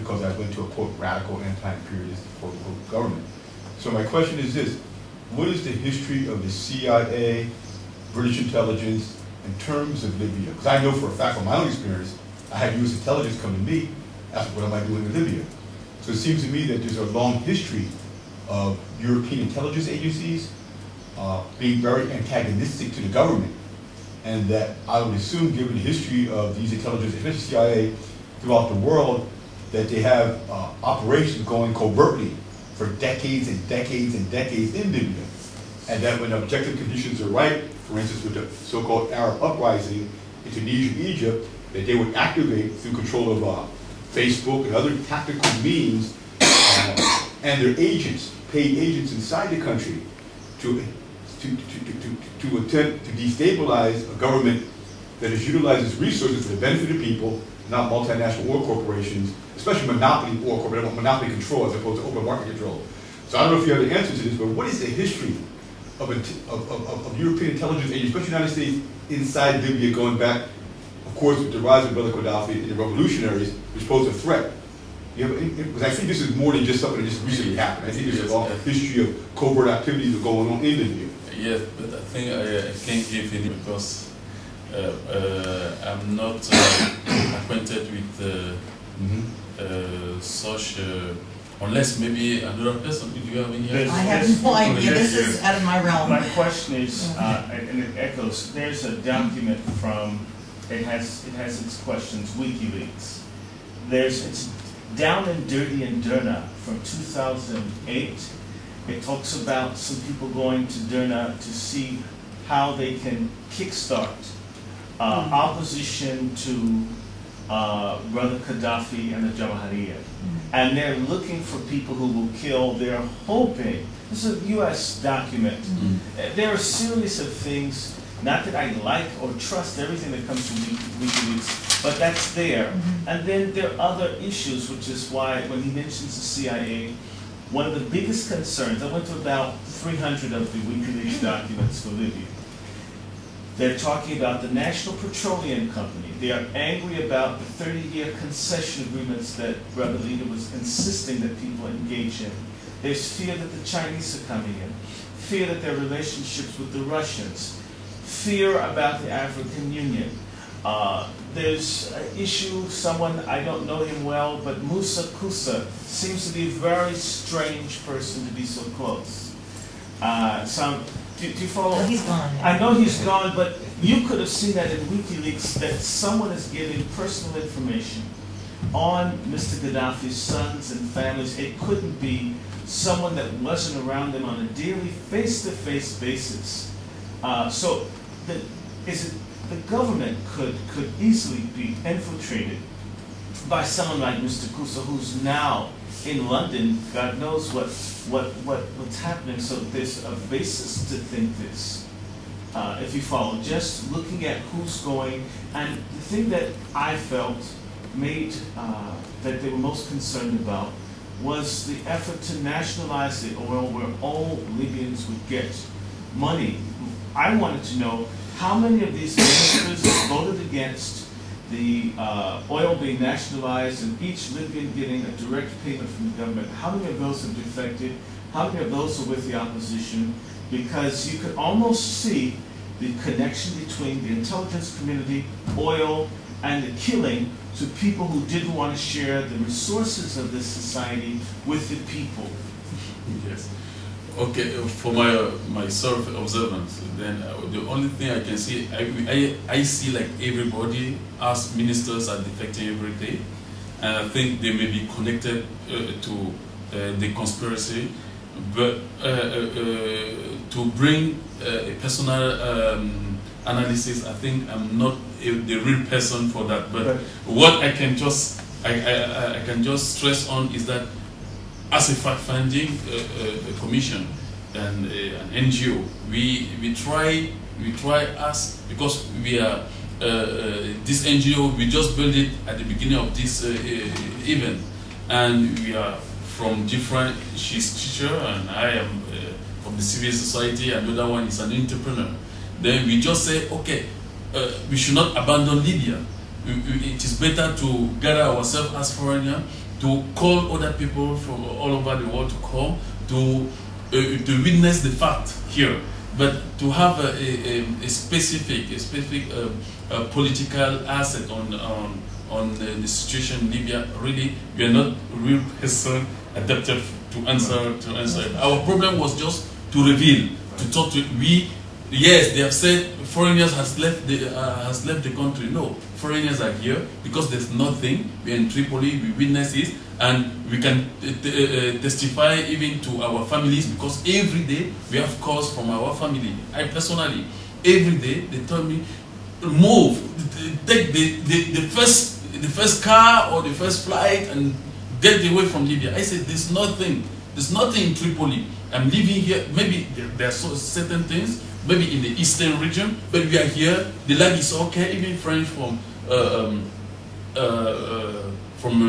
because I went to a, quote, radical anti-imperialist, quote, unquote, government. So my question is this: what is the history of the CIA, British intelligence, in terms of Libya? Because I know for a fact from my own experience, I had U.S. intelligence come to me, ask what am I doing in Libya? So it seems to me that there's a long history of European intelligence agencies being very antagonistic to the government, and that I would assume, given the history of these intelligence, especially CIA, throughout the world, that they have operations going covertly for decades and decades and decades in Libya, and that when objective conditions are right, for instance with the so-called Arab uprising in Tunisia, Egypt, that they would activate through control of Facebook and other tactical means, and their agents, paid agents inside the country, to attempt to destabilize a government that has utilized its resources for the benefit of the people, not multinational oil corporations, especially monopoly oil corporations, monopoly control as opposed to open market control. So I don't know if you have the answer to this, but what is the history of European intelligence agencies, especially the United States, inside Libya, going back, of course, with the rise of Brother Gaddafi and the revolutionaries, which pose a threat? Because I think this is more than just something that just recently happened. I think there's a long history of covert activities that are going on in Libya. Yes, but I think I can't give any because I'm not acquainted with such, unless maybe another person. Do you have any? I have no idea. This is out of my realm. My question is, and it echoes. There's a document from. It has its questions. WikiLeaks. It's Down and Dirty in Derna from 2008. It talks about some people going to Derna to see how they can kickstart opposition to Brother Gaddafi and the Jamahiriya. And they're looking for people who will kill. They're hoping. This is a U.S. document. There are a series of things, not that I like or trust everything that comes from WikiLeaks, but that's there. And then there are other issues, which is why when he mentions the CIA, one of the biggest concerns, I went to about 300 of the WikiLeaks documents for Libya. They're talking about the National Petroleum Company. They are angry about the 30-year concession agreements that Brother Leader was insisting that people engage in. There's fear that the Chinese are coming in, fear that their relationships with the Russians, fear about the African Union. There's an issue, someone, I don't know him well, but Musa Kusa seems to be a very strange person to be so close. Do you follow? Well, he's gone. I know he's gone, but you could have seen that in WikiLeaks that someone is giving personal information on Mr. Gaddafi's sons and families. It couldn't be someone that wasn't around them on a daily, face-to-face basis. So the government could easily be infiltrated by someone like Mr. Kusa, who's now in London. God knows what's happening. So there's a basis to think this, if you follow. Just looking at who's going, and the thing that I felt made that they were most concerned about was the effort to nationalize the oil, where all Libyans would get money. I wanted to know how many of these ministers voted against the oil being nationalized and each Libyan getting a direct payment from the government. How many of those have defected? How many of those are with the opposition? Because you could almost see the connection between the intelligence community, oil, and the killing to people who didn't want to share the resources of this society with the people. Yes. Okay, for my self-observance, then the only thing I can see, I see like everybody, as ministers are defecting every day, and I think they may be connected to the conspiracy, but to bring a personal analysis, I think I'm not the real person for that. But what I can just stress on is that, as a fact-finding commission and an NGO, we try us, because we are this NGO, we just built it at the beginning of this event, and we are from different. She's teacher and I am from the civil society, and the other one is an entrepreneur. Then we just say, okay, we should not abandon Libya. It is better to gather ourselves as foreigners to call other people from all over the world to come to witness the fact here. But to have a specific political asset on the situation in Libya, really, we are not real person adapted to answer it. Our problem was just to reveal, to talk to we. Yes, they have said foreigners has left the country. No, foreigners are here because there's nothing. We are in Tripoli, we witness it, and we can testify even to our families, because every day we have calls from our family. I personally, every day they tell me, move, take the first car or the first flight and get away from Libya. I said, there's nothing in Tripoli. I'm living here. Maybe there are certain things, maybe in the eastern region, but we are here. The life is okay. Even friends from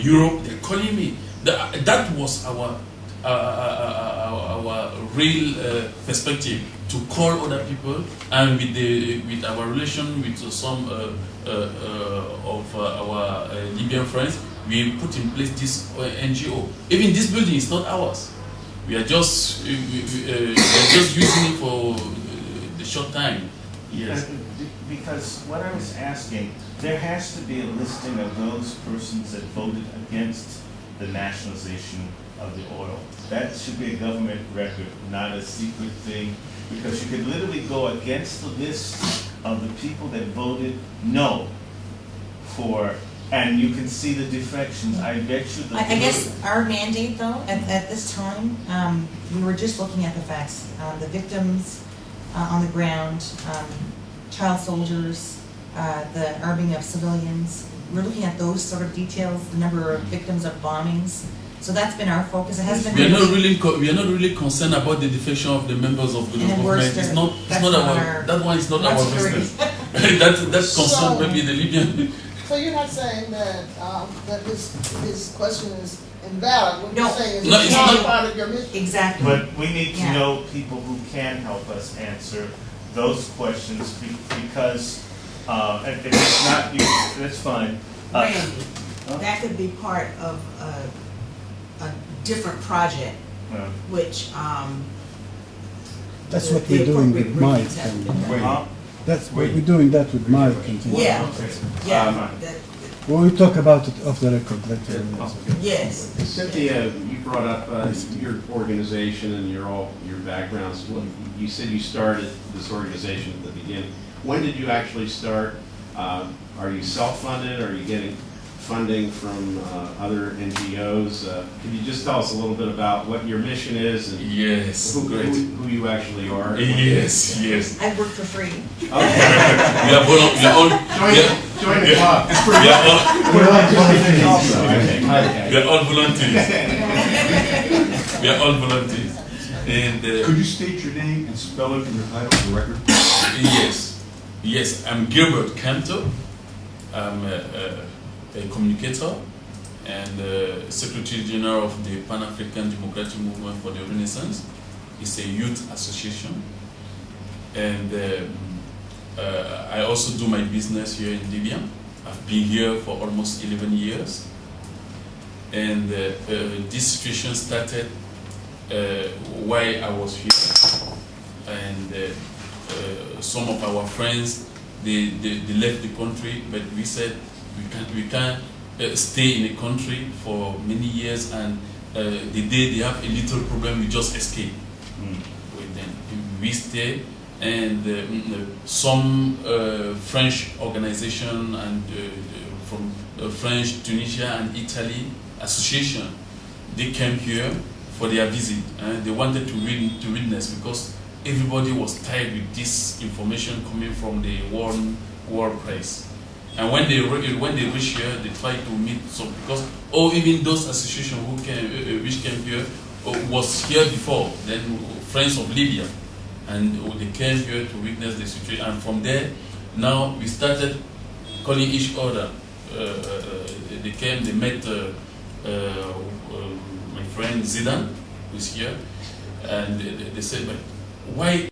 Europe, they're calling me. That was our real perspective, to call other people, and with our relation with some of our Libyan friends, we put in place this NGO. Even this building is not ours. We are just using it for the short time. Yes. Because what I was asking, there has to be a listing of those persons that voted against the nationalization of the oil. That should be a government record, not a secret thing, because you could literally go against the list of the people that voted no for, and you can see the defections. I bet you the... I guess our mandate, though, at this time, we were just looking at the facts. The victims on the ground, child soldiers, the arming of civilians. We're looking at those sort of details, the number of victims of bombings. So that's been our focus. It has been. We are not really concerned about the defection of the members of the government. It's not our. That one is not our business. That's concerned maybe the Libyan. So you're not saying that that his question is invalid. What No. you're saying is No, it's it's not not. part of your mission. Exactly. But we need to Yeah. know people who can help us answer those questions, because if it's not you, that's fine. Randy, that could be part of a different project, which That's the- what the we're doing appropriate with Mike. briefings have been done. Wait. That's what we're doing that with Mike. And Yeah, Okay. yeah, Well, we'll talk about it off the record later. yes. Cynthia, you brought up your organization and your backgrounds. Well, you said you started this organization at the beginning. When did you actually start? Are you self-funded? Are you getting funding from other NGOs? Can you just tell us a little bit about what your mission is and Yes, great. who you actually are? Yes. I work for free. We are all Join the club. We are all volunteers. We are all volunteers. And Could you state your name and spell it in your title for the record? yes, I'm Gilbert Cantor. I'm a communicator and Secretary General of the Pan-African Democratic Movement for the Renaissance. It's a youth association. And I also do my business here in Libya. I've been here for almost 11 years. And this situation started while I was here. And some of our friends, they left the country, but we said we can't stay in a country for many years, and the day they have a little problem, we just escape with them. We stay, and some French organization and from French, Tunisia and Italy association, they came here for their visit, and they wanted to witness, because everybody was tired with this information coming from the world press. And when they reach here, they try to meet some, because even those associations who came, which came here, was here before, then Friends of Libya, and they came here to witness the situation. And from there, now we started calling each other. They came, they met my friend Zidane, who is here, and they said, but why